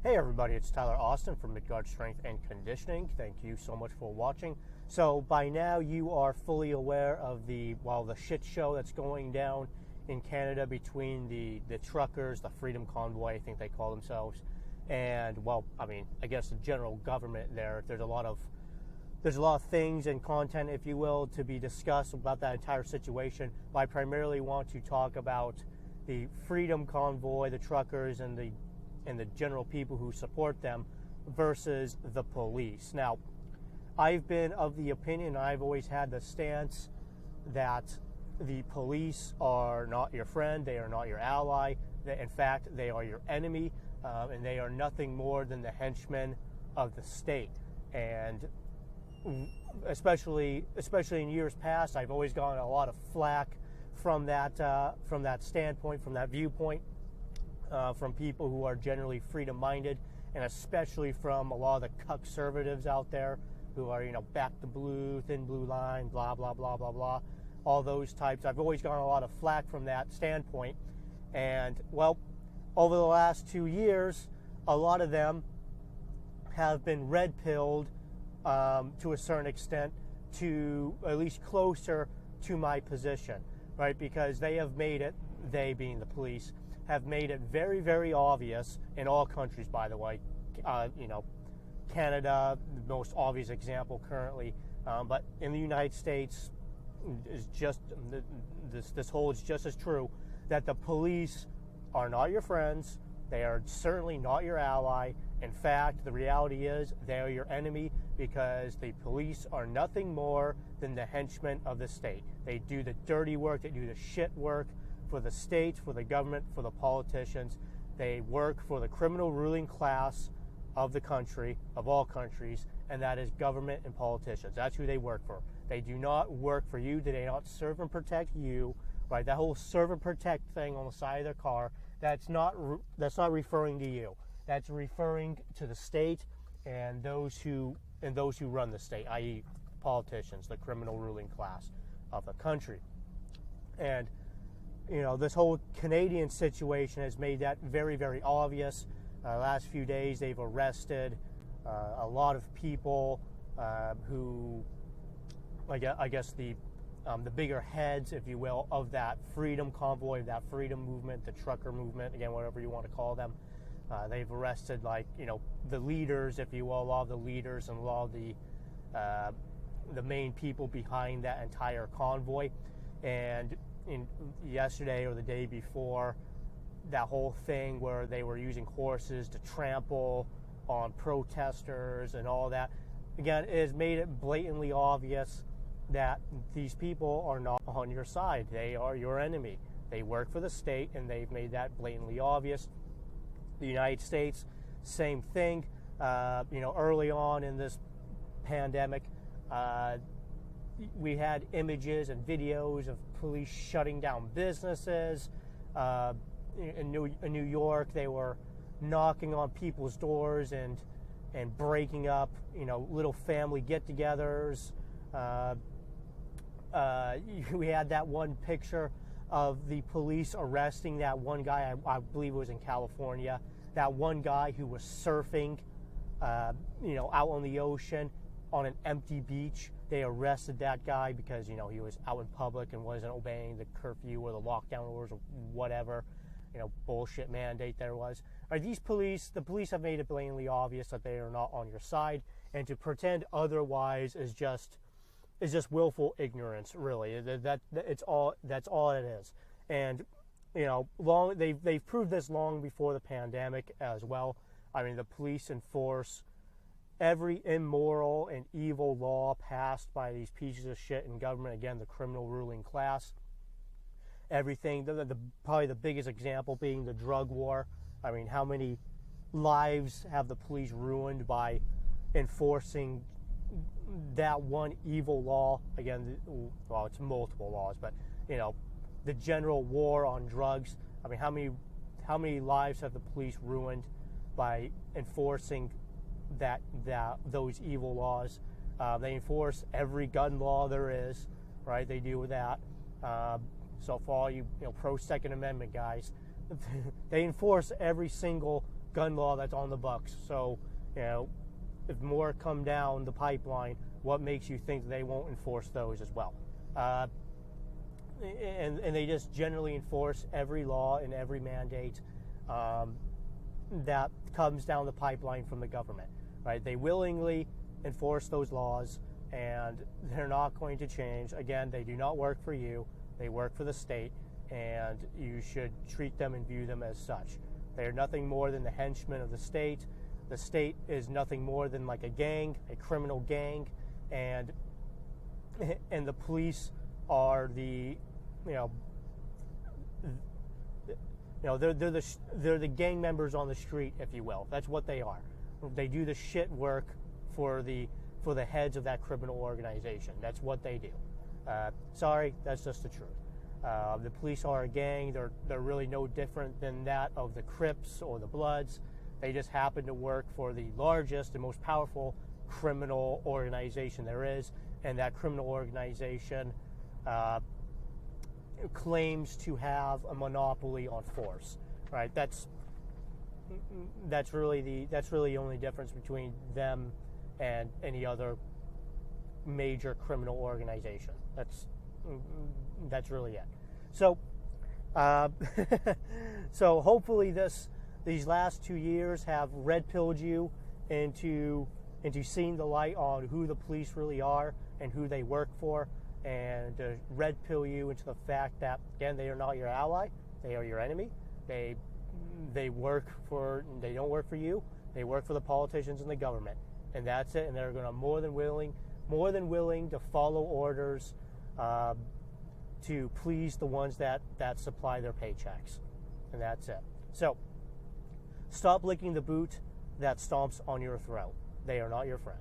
Hey everybody, it's Tyler Austin from Midgard Strength and Conditioning. Thank you so much for watching. So by now you are fully aware of the shit show that's going down in Canada between the truckers, the Freedom Convoy, I think they call themselves, and I guess the general government there. There's a lot of things and content, if you will, to be discussed about that entire situation. But I primarily want to talk about the Freedom Convoy, the truckers, and the general people who support them versus the police. Now, I've been of the opinion, I've always had the stance that the police are not your friend, they are not your ally, in fact, they are your enemy, and they are nothing more than the henchmen of the state. And especially in years past, I've always gotten a lot of flack from that standpoint, from that viewpoint. From people who are generally freedom-minded, and especially from a lot of the conservatives out there who are, back the blue, thin blue line, blah, blah, blah, blah, blah, all those types. I've always gotten a lot of flack from that standpoint. And, well, over the last 2 years, a lot of them have been red-pilled to a certain extent, to at least closer to my position, right? Because they have made it, they being the police, have made it very, very obvious in all countries, by the way. Canada, the most obvious example currently, but in the United States, is just this holds just as true, that the police are not your friends. They are certainly not your ally. In fact, the reality is they are your enemy, because the police are nothing more than the henchmen of the state. They do the dirty work, they do the shit work for the state, for the government, for the politicians. They work for the criminal ruling class of the country, of all countries, and that is government and politicians. That's who they work for. They do not work for you. They do not serve and protect you, right? That whole serve and protect thing on the side of their car, that's not referring to you. That's referring to the state and those who run the state, i.e. politicians, the criminal ruling class of the country. And this whole Canadian situation has made that very, very obvious. Last few days, they've arrested a lot of people who, I guess the bigger heads, if you will, of that freedom convoy, of that freedom movement, the trucker movement, again, whatever you want to call them. They've arrested, the leaders, if you will, a lot of the leaders and a lot of the main people behind that entire convoy. And yesterday or the day before, that whole thing where they were using horses to trample on protesters and all that, again, it has made it blatantly obvious that these people are not on your side. They are your enemy. They work for the state, and they've made that blatantly obvious. The United States, same thing. Early on in this pandemic, we had images and videos of police shutting down businesses. In New York, they were knocking on people's doors and breaking up, little family get-togethers. We had that one picture of the police arresting that one guy, I believe it was in California, that one guy who was surfing, out on the ocean on an empty beach. They arrested that guy because, he was out in public and wasn't obeying the curfew or the lockdown orders or whatever, bullshit mandate there was. Right, the police have made it blatantly obvious that they are not on your side, and to pretend otherwise is just willful ignorance, really. That's all it is. And, they've proved this long before the pandemic as well. I mean, the police enforce every immoral and evil law passed by these pieces of shit in government, again, the criminal ruling class. Everything, probably the biggest example being the drug war. I mean, how many lives have the police ruined by enforcing that one evil law? Again, well, it's multiple laws, but, the general war on drugs. I mean, how many lives have the police ruined by enforcing those evil laws? They enforce every gun law there is, right? They deal with that. So for all you pro Second Amendment guys, they enforce every single gun law that's on the books. So, if more come down the pipeline, what makes you think they won't enforce those as well? And they just generally enforce every law and every mandate that comes down the pipeline from the government, right? They willingly enforce those laws, and they're not going to change. Again, they do not work for you. They work for the state, and you should treat them and view them as such. They are nothing more than the henchmen of the state. The state is nothing more than like a gang, a criminal gang, and the police are they're the gang members on the street, if you will. That's what they are. They do the shit work for the heads of that criminal organization. That's what they do. Sorry, that's just the truth. The police are a gang. They're really no different than that of the Crips or the Bloods. They just happen to work for the largest and most powerful criminal organization there is, and that criminal organization claims to have a monopoly on force. Right? That's really the only difference between them and any other major criminal organization. That's really it. So, so hopefully these last 2 years have red-pilled you into seeing the light on who the police really are and who they work for, and red-pill you into the fact that, again, they are not your ally. They are your enemy. They don't work for you. They work for the politicians and the government, and that's it. And they're going to more than willing to follow orders to please the ones that supply their paychecks, and that's it. So stop licking the boot that stomps on your throat. They are not your friend.